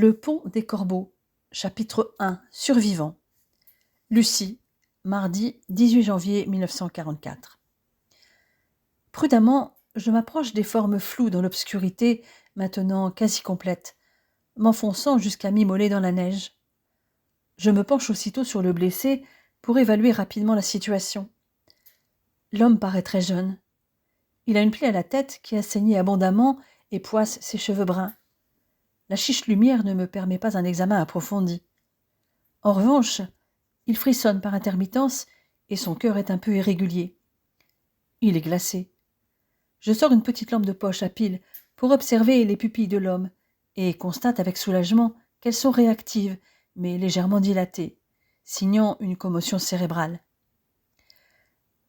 Le pont des Corbeaux, chapitre 1, Survivants. Lucie, mardi 18 janvier 1944. Prudemment, je m'approche des formes floues dans l'obscurité, maintenant quasi complète, m'enfonçant jusqu'à m'immoler dans la neige. Je me penche aussitôt sur le blessé pour évaluer rapidement la situation. L'homme paraît très jeune. Il a une plaie à la tête qui a saigné abondamment et poisse ses cheveux bruns. La chiche lumière ne me permet pas un examen approfondi. En revanche, il frissonne par intermittence et son cœur est un peu irrégulier. Il est glacé. Je sors une petite lampe de poche à pile pour observer les pupilles de l'homme et constate avec soulagement qu'elles sont réactives mais légèrement dilatées, signant une commotion cérébrale.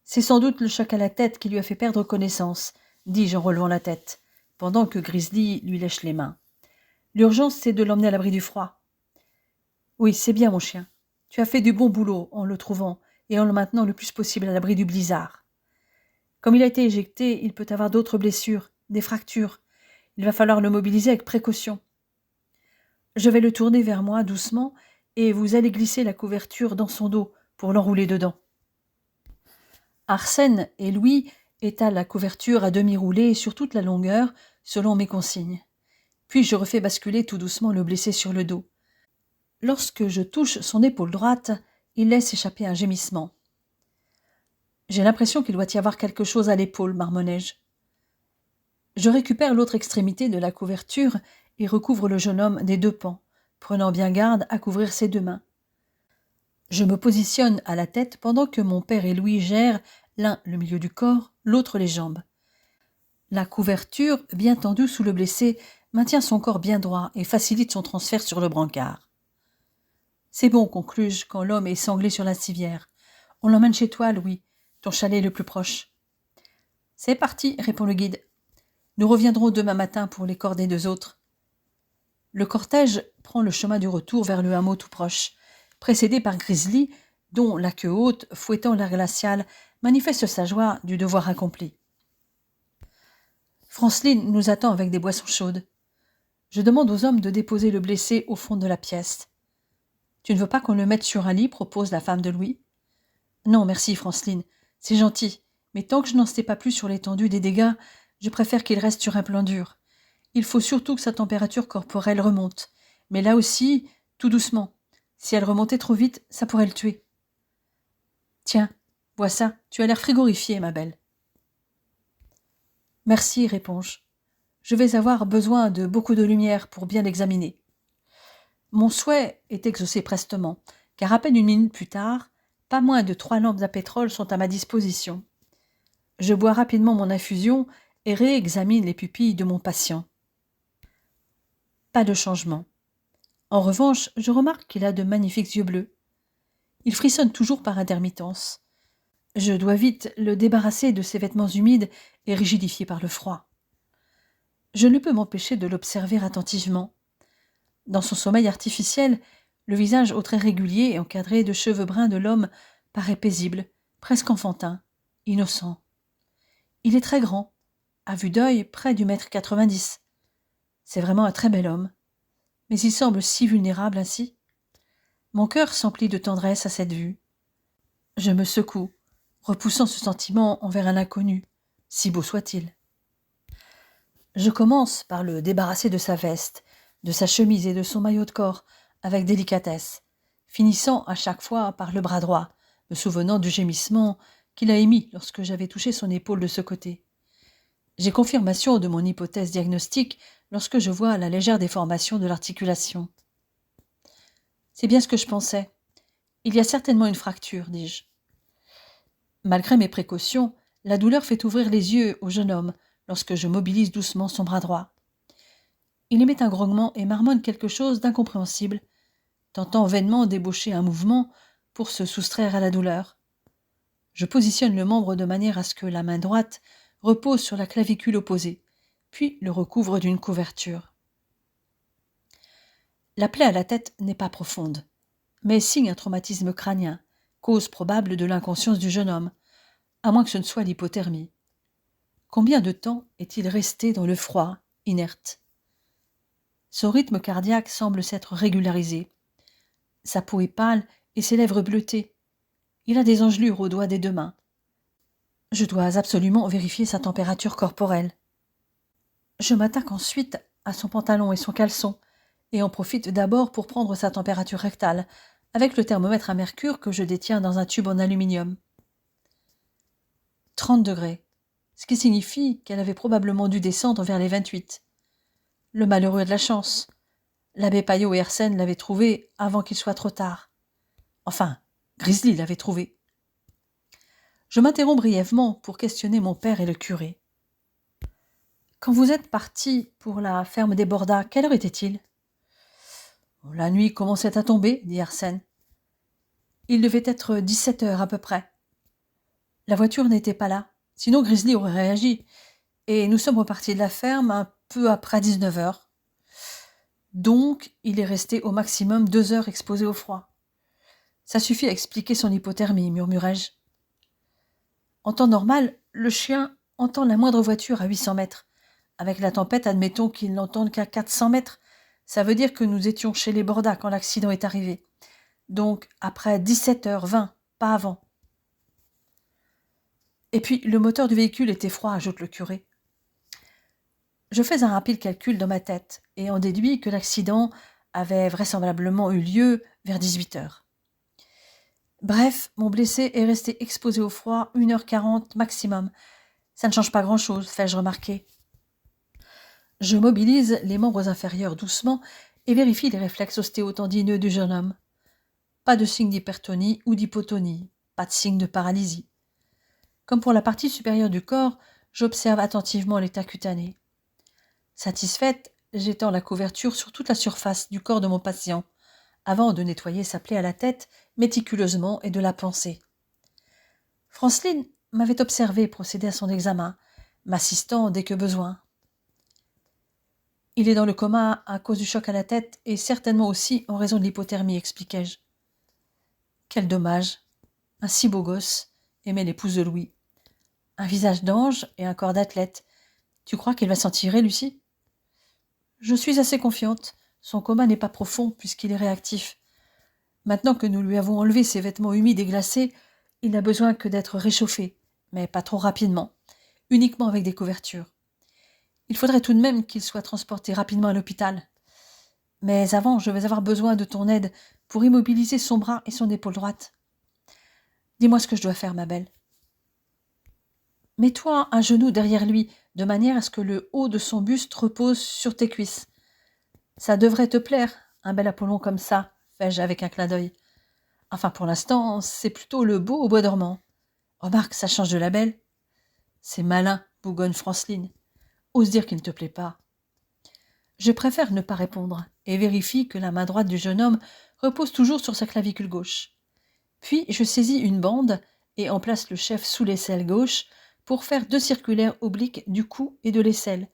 C'est sans doute le choc à la tête qui lui a fait perdre connaissance, dis-je en relevant la tête, pendant que Grizzly lui lèche les mains. L'urgence, c'est de l'emmener à l'abri du froid. Oui, c'est bien, mon chien. Tu as fait du bon boulot en le trouvant et en le maintenant le plus possible à l'abri du blizzard. Comme il a été éjecté, il peut avoir d'autres blessures, des fractures. Il va falloir le mobiliser avec précaution. Je vais le tourner vers moi doucement et vous allez glisser la couverture dans son dos pour l'enrouler dedans. Arsène et Louis étalent la couverture à demi roulée sur toute la longueur, selon mes consignes. Puis je refais basculer tout doucement le blessé sur le dos. Lorsque je touche son épaule droite, il laisse échapper un gémissement. J'ai l'impression qu'il doit y avoir quelque chose à l'épaule, marmonnai-je. Je récupère l'autre extrémité de la couverture et recouvre le jeune homme des deux pans, prenant bien garde à couvrir ses deux mains. Je me positionne à la tête pendant que mon père et Louis gèrent l'un le milieu du corps, l'autre les jambes. La couverture, bien tendue sous le blessé, maintient son corps bien droit et facilite son transfert sur le brancard. C'est bon, conclus-je quand l'homme est sanglé sur la civière. On l'emmène chez toi, Louis, ton chalet le plus proche. C'est parti, répond le guide. Nous reviendrons demain matin pour les corps des deux autres. Le cortège prend le chemin du retour vers le hameau tout proche, précédé par Grizzly, dont la queue haute, fouettant l'air glacial, manifeste sa joie du devoir accompli. Franceline nous attend avec des boissons chaudes. Je demande aux hommes de déposer le blessé au fond de la pièce. Tu ne veux pas qu'on le mette sur un lit, propose la femme de Louis. Non, merci, Franceline, c'est gentil, mais tant que je n'en sais pas plus sur l'étendue des dégâts, je préfère qu'il reste sur un plan dur. Il faut surtout que sa température corporelle remonte, mais là aussi, tout doucement. Si elle remontait trop vite, ça pourrait le tuer. Tiens, vois ça, tu as l'air frigorifiée, ma belle. Merci, réponds-je. Je vais avoir besoin de beaucoup de lumière pour bien l'examiner. Mon souhait est exaucé prestement, car à peine une minute plus tard, pas moins de 3 lampes à pétrole sont à ma disposition. Je bois rapidement mon infusion et réexamine les pupilles de mon patient. Pas de changement. En revanche, je remarque qu'il a de magnifiques yeux bleus. Il frissonne toujours par intermittence. Je dois vite le débarrasser de ses vêtements humides et rigidifiés par le froid. Je ne peux m'empêcher de l'observer attentivement. Dans son sommeil artificiel, le visage au trait régulier et encadré de cheveux bruns de l'homme paraît paisible, presque enfantin, innocent. Il est très grand, à vue d'œil près du 1,90 m. C'est vraiment un très bel homme. Mais il semble si vulnérable ainsi. Mon cœur s'emplit de tendresse à cette vue. Je me secoue, repoussant ce sentiment envers un inconnu, si beau soit-il. Je commence par le débarrasser de sa veste, de sa chemise et de son maillot de corps, avec délicatesse, finissant à chaque fois par le bras droit, me souvenant du gémissement qu'il a émis lorsque j'avais touché son épaule de ce côté. J'ai confirmation de mon hypothèse diagnostique lorsque je vois la légère déformation de l'articulation. C'est bien ce que je pensais. Il y a certainement une fracture, dis-je. Malgré mes précautions, la douleur fait ouvrir les yeux au jeune homme lorsque je mobilise doucement son bras droit. Il émet un grognement et marmonne quelque chose d'incompréhensible, tentant vainement d'ébaucher un mouvement pour se soustraire à la douleur. Je positionne le membre de manière à ce que la main droite repose sur la clavicule opposée, puis le recouvre d'une couverture. La plaie à la tête n'est pas profonde, mais signe un traumatisme crânien, cause probable de l'inconscience du jeune homme, à moins que ce ne soit l'hypothermie. Combien de temps est-il resté dans le froid, inerte ? Son rythme cardiaque semble s'être régularisé. Sa peau est pâle et ses lèvres bleutées. Il a des engelures aux doigts des 2 mains. Je dois absolument vérifier sa température corporelle. Je m'attaque ensuite à son pantalon et son caleçon, et en profite d'abord pour prendre sa température rectale, avec le thermomètre à mercure que je détiens dans un tube en aluminium. 30 degrés, ce qui signifie qu'elle avait probablement dû descendre vers les 28. Le malheureux a de la chance. L'abbé Payot et Arsène l'avaient trouvé avant qu'il soit trop tard. Enfin, Grizzly l'avait trouvé. Je m'interromps brièvement pour questionner mon père et le curé. Quand vous êtes partis pour la ferme des Bordas, quelle heure était-il ? La nuit commençait à tomber, dit Arsène. Il devait être 17 heures à peu près. La voiture n'était pas là, sinon Grizzly aurait réagi, et nous sommes repartis de la ferme un peu après 19 heures. Donc, il est resté au maximum 2 heures exposé au froid. Ça suffit à expliquer son hypothermie, murmurai-je. En temps normal, le chien entend la moindre voiture à 800 mètres. Avec la tempête, admettons qu'il n'entende qu'à 400 mètres. Ça veut dire que nous étions chez les Bordas quand l'accident est arrivé. Donc, après 17h20, pas avant. Et puis, le moteur du véhicule était froid, ajoute le curé. Je fais un rapide calcul dans ma tête et en déduis que l'accident avait vraisemblablement eu lieu vers 18h. Bref, mon blessé est resté exposé au froid 1h40 maximum. Ça ne change pas grand-chose, fais-je remarquer. Je mobilise les membres inférieurs doucement et vérifie les réflexes ostéotendineux du jeune homme. Pas de signe d'hypertonie ou d'hypotonie, pas de signe de paralysie. Comme pour la partie supérieure du corps, j'observe attentivement l'état cutané. Satisfaite, j'étends la couverture sur toute la surface du corps de mon patient, avant de nettoyer sa plaie à la tête méticuleusement et de la panser. Franceline m'avait observé procéder à son examen, m'assistant dès que besoin. Il est dans le coma à cause du choc à la tête et certainement aussi en raison de l'hypothermie, expliquai-je. Quel dommage. Un si beau gosse, aimait l'épouse de Louis. Un visage d'ange et un corps d'athlète. Tu crois qu'il va s'en tirer, Lucie ? Je suis assez confiante. Son coma n'est pas profond puisqu'il est réactif. Maintenant que nous lui avons enlevé ses vêtements humides et glacés, il n'a besoin que d'être réchauffé, mais pas trop rapidement, uniquement avec des couvertures. Il faudrait tout de même qu'il soit transporté rapidement à l'hôpital. Mais avant, je vais avoir besoin de ton aide pour immobiliser son bras et son épaule droite. Dis-moi ce que je dois faire, ma belle. Mets-toi un genou derrière lui, de manière à ce que le haut de son buste repose sur tes cuisses. Ça devrait te plaire, un bel Apollon comme ça, fais-je avec un clin d'œil. Enfin, pour l'instant, c'est plutôt le beau au bois dormant. Remarque, ça change de la belle. C'est malin, bougonne Franceline. Ose dire qu'il ne te plaît pas. Je préfère ne pas répondre et vérifie que la main droite du jeune homme repose toujours sur sa clavicule gauche. Puis je saisis une bande et en place le chef sous l'aisselle gauche pour faire 2 circulaires obliques du cou et de l'aisselle.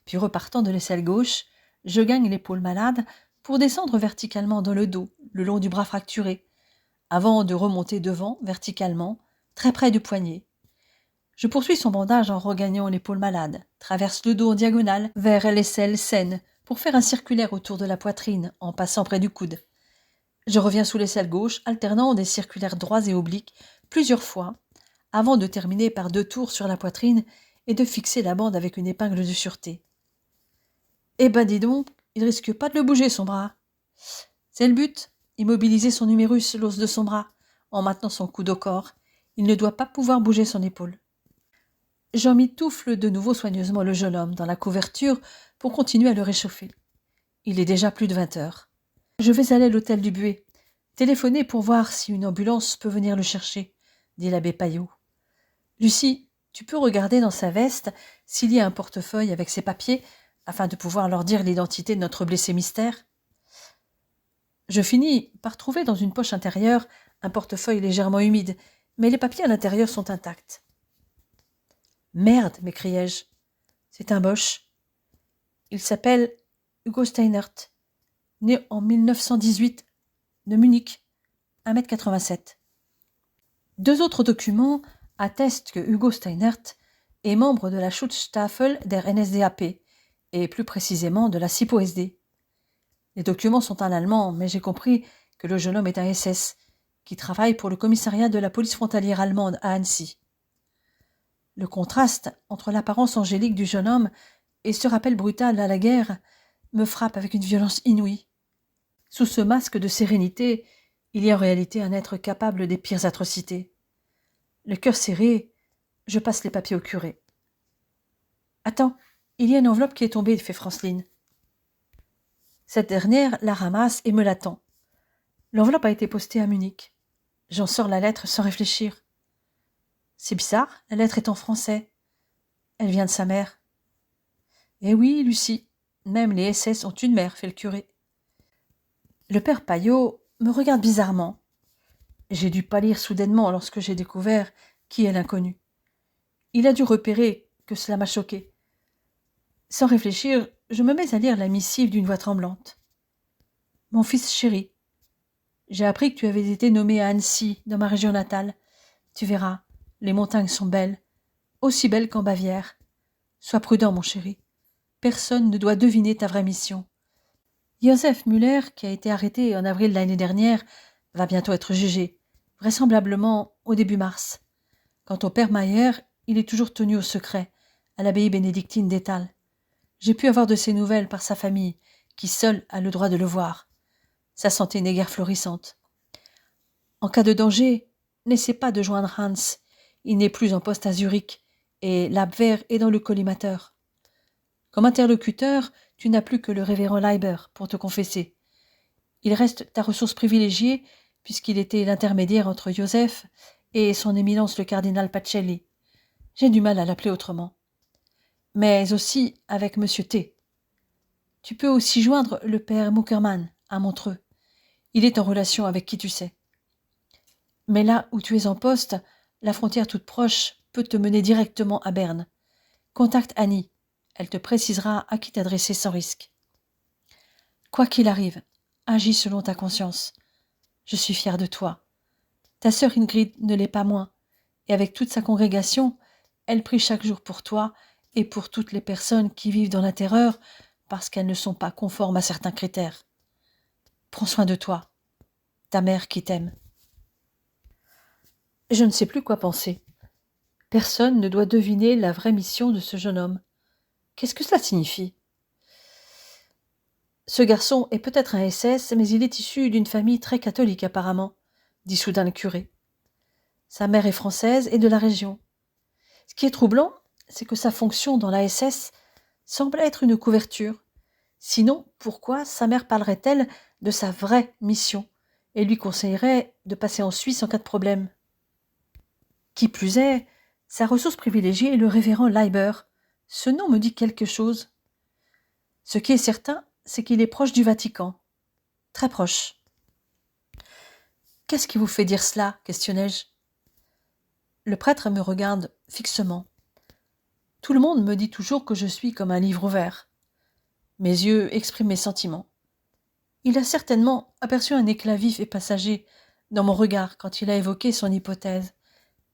Puis repartant de l'aisselle gauche, je gagne l'épaule malade pour descendre verticalement dans le dos, le long du bras fracturé, avant de remonter devant, verticalement, très près du poignet. Je poursuis son bandage en regagnant l'épaule malade, traverse le dos en diagonale vers l'aisselle saine pour faire un circulaire autour de la poitrine en passant près du coude. Je reviens sous l'aisselle gauche, alternant des circulaires droits et obliques plusieurs fois, avant de terminer par 2 tours sur la poitrine et de fixer la bande avec une épingle de sûreté. Eh ben dis donc, il risque pas de le bouger son bras. C'est le but, immobiliser son humérus, l'os de son bras, en maintenant son coude au corps. Il ne doit pas pouvoir bouger son épaule. J'emmitoufle de nouveau soigneusement le jeune homme dans la couverture pour continuer à le réchauffer. Il est déjà plus de 20 heures. Je vais aller à l'hôtel du Buet. Téléphoner pour voir si une ambulance peut venir le chercher, dit l'abbé Payot. Lucie, tu peux regarder dans sa veste s'il y a un portefeuille avec ses papiers afin de pouvoir leur dire l'identité de notre blessé mystère. Je finis par trouver dans une poche intérieure un portefeuille légèrement humide, mais les papiers à l'intérieur sont intacts. Merde, m'écriai-je. C'est un Boche. Il s'appelle Hugo Steinert, né en 1918, de Munich, 1m87. 2 autres documents attestent que Hugo Steinert est membre de la Schutzstaffel der NSDAP, et plus précisément de la SIPO-SD. Les documents sont en allemand, mais j'ai compris que le jeune homme est un SS, qui travaille pour le commissariat de la police frontalière allemande à Annecy. Le contraste entre l'apparence angélique du jeune homme et ce rappel brutal à la guerre me frappe avec une violence inouïe. Sous ce masque de sérénité, il y a en réalité un être capable des pires atrocités. Le cœur serré, je passe les papiers au curé. « Attends, il y a une enveloppe qui est tombée, fait Franceline. » Cette dernière la ramasse et me l'attend. L'enveloppe a été postée à Munich. J'en sors la lettre sans réfléchir. C'est bizarre, la lettre est en français. Elle vient de sa mère. Eh oui, Lucie, même les SS ont une mère, fait le curé. Le père Paillot me regarde bizarrement. J'ai dû pâlir soudainement lorsque j'ai découvert qui est l'inconnu. Il a dû repérer que cela m'a choqué. Sans réfléchir, je me mets à lire la missive d'une voix tremblante. « Mon fils chéri, j'ai appris que tu avais été nommé à Annecy, dans ma région natale. Tu verras, les montagnes sont belles, aussi belles qu'en Bavière. Sois prudent, mon chéri. Personne ne doit deviner ta vraie mission. Joseph Müller, qui a été arrêté en avril l'année dernière, va bientôt être jugé, vraisemblablement au début mars. Quant au père Mayer, il est toujours tenu au secret, à l'abbaye bénédictine d'Étal. J'ai pu avoir de ses nouvelles par sa famille, qui seule a le droit de le voir. Sa santé n'est guère florissante. En cas de danger, n'essaie pas de joindre Hans. Il n'est plus en poste à Zurich, et l'Abwehr est dans le collimateur. Comme interlocuteur, tu n'as plus que le révérend Leiber pour te confesser. Il reste ta ressource privilégiée, puisqu'il était l'intermédiaire entre Joseph et son éminence le cardinal Pacelli. J'ai du mal à l'appeler autrement. Mais aussi avec Monsieur T. Tu peux aussi joindre le père Muckermann à Montreux. Il est en relation avec qui tu sais. Mais là où tu es en poste, la frontière toute proche peut te mener directement à Berne. Contacte Annie. Elle te précisera à qui t'adresser sans risque. Quoi qu'il arrive, agis selon ta conscience. Je suis fière de toi. Ta sœur Ingrid ne l'est pas moins, et avec toute sa congrégation, elle prie chaque jour pour toi et pour toutes les personnes qui vivent dans la terreur parce qu'elles ne sont pas conformes à certains critères. Prends soin de toi. Ta mère qui t'aime. Je ne sais plus quoi penser. Personne ne doit deviner la vraie mission de ce jeune homme. Qu'est-ce que cela signifie ? Ce garçon est peut-être un SS, mais il est issu d'une famille très catholique apparemment, dit soudain le curé. Sa mère est française et de la région. Ce qui est troublant, c'est que sa fonction dans la SS semble être une couverture. Sinon, pourquoi sa mère parlerait-elle de sa vraie mission et lui conseillerait de passer en Suisse en cas de problème ? Qui plus est, sa ressource privilégiée est le révérend Leiber. Ce nom me dit quelque chose. Ce qui est certain, c'est qu'il est proche du Vatican. Très proche. « Qu'est-ce qui vous fait dire cela ?» questionnai-je. Le prêtre me regarde fixement. Tout le monde me dit toujours que je suis comme un livre ouvert. Mes yeux expriment mes sentiments. Il a certainement aperçu un éclat vif et passager dans mon regard quand il a évoqué son hypothèse,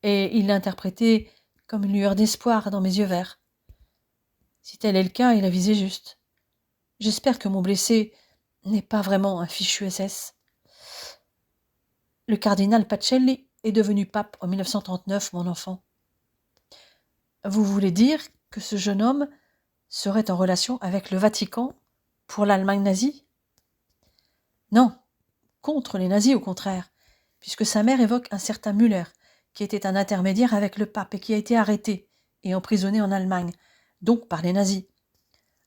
et il l'a interprété comme une lueur d'espoir dans mes yeux verts. Si tel est le cas, il a visé juste. J'espère que mon blessé n'est pas vraiment un fichu SS. Le cardinal Pacelli est devenu pape en 1939, mon enfant. Vous voulez dire que ce jeune homme serait en relation avec le Vatican pour l'Allemagne nazie ? Non, contre les nazis au contraire, puisque sa mère évoque un certain Müller, qui était un intermédiaire avec le pape et qui a été arrêté et emprisonné en Allemagne, donc par les nazis,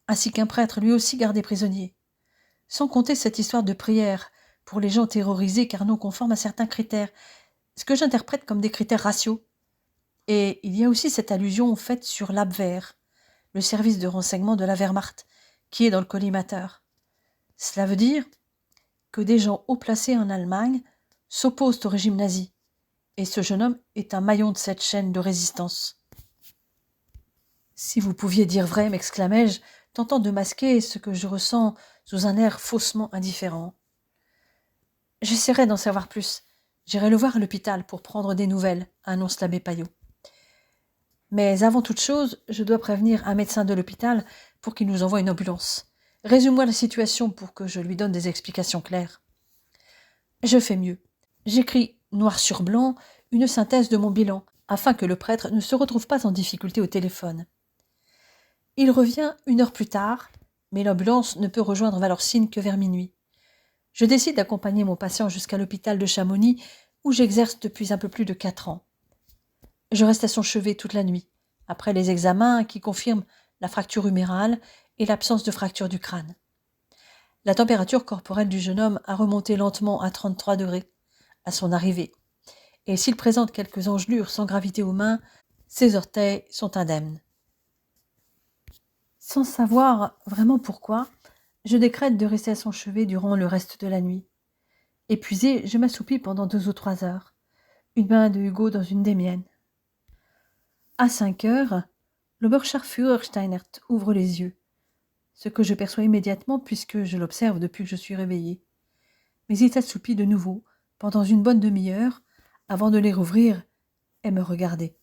ainsi qu'un prêtre lui aussi gardé prisonnier. Sans compter cette histoire de prière pour les gens terrorisés car non conformes à certains critères, ce que j'interprète comme des critères raciaux. Et il y a aussi cette allusion faite sur l'Abwehr, le service de renseignement de la Wehrmacht, qui est dans le collimateur. Cela veut dire que des gens haut placés en Allemagne s'opposent au régime nazi, et ce jeune homme est un maillon de cette chaîne de résistance. Si vous pouviez dire vrai, m'exclamai-je, tentant de masquer ce que je ressens sous un air faussement indifférent. J'essaierai d'en savoir plus. J'irai le voir à l'hôpital pour prendre des nouvelles, annonce l'abbé Paillot. Mais avant toute chose, je dois prévenir un médecin de l'hôpital pour qu'il nous envoie une ambulance. Résume-moi la situation pour que je lui donne des explications claires. Je fais mieux. J'écris noir sur blanc une synthèse de mon bilan, afin que le prêtre ne se retrouve pas en difficulté au téléphone. Il revient 1 heure plus tard, mais l'ambulance ne peut rejoindre Valorcine que vers minuit. Je décide d'accompagner mon patient jusqu'à l'hôpital de Chamonix, où j'exerce depuis un peu plus de 4 ans. Je reste à son chevet toute la nuit, après les examens qui confirment la fracture humérale et l'absence de fracture du crâne. La température corporelle du jeune homme a remonté lentement à 33 degrés à son arrivée, et s'il présente quelques engelures sans gravité aux mains, ses orteils sont indemnes. Sans savoir vraiment pourquoi, je décrète de rester à son chevet durant le reste de la nuit. Épuisé, je m'assoupis pendant 2 ou 3 heures, une main de Hugo dans une des miennes. À 5 heures, l'Oberscharführer Steinert ouvre les yeux, ce que je perçois immédiatement puisque je l'observe depuis que je suis réveillée. Mais il s'assoupit de nouveau pendant une bonne demi-heure avant de les rouvrir et me regarder.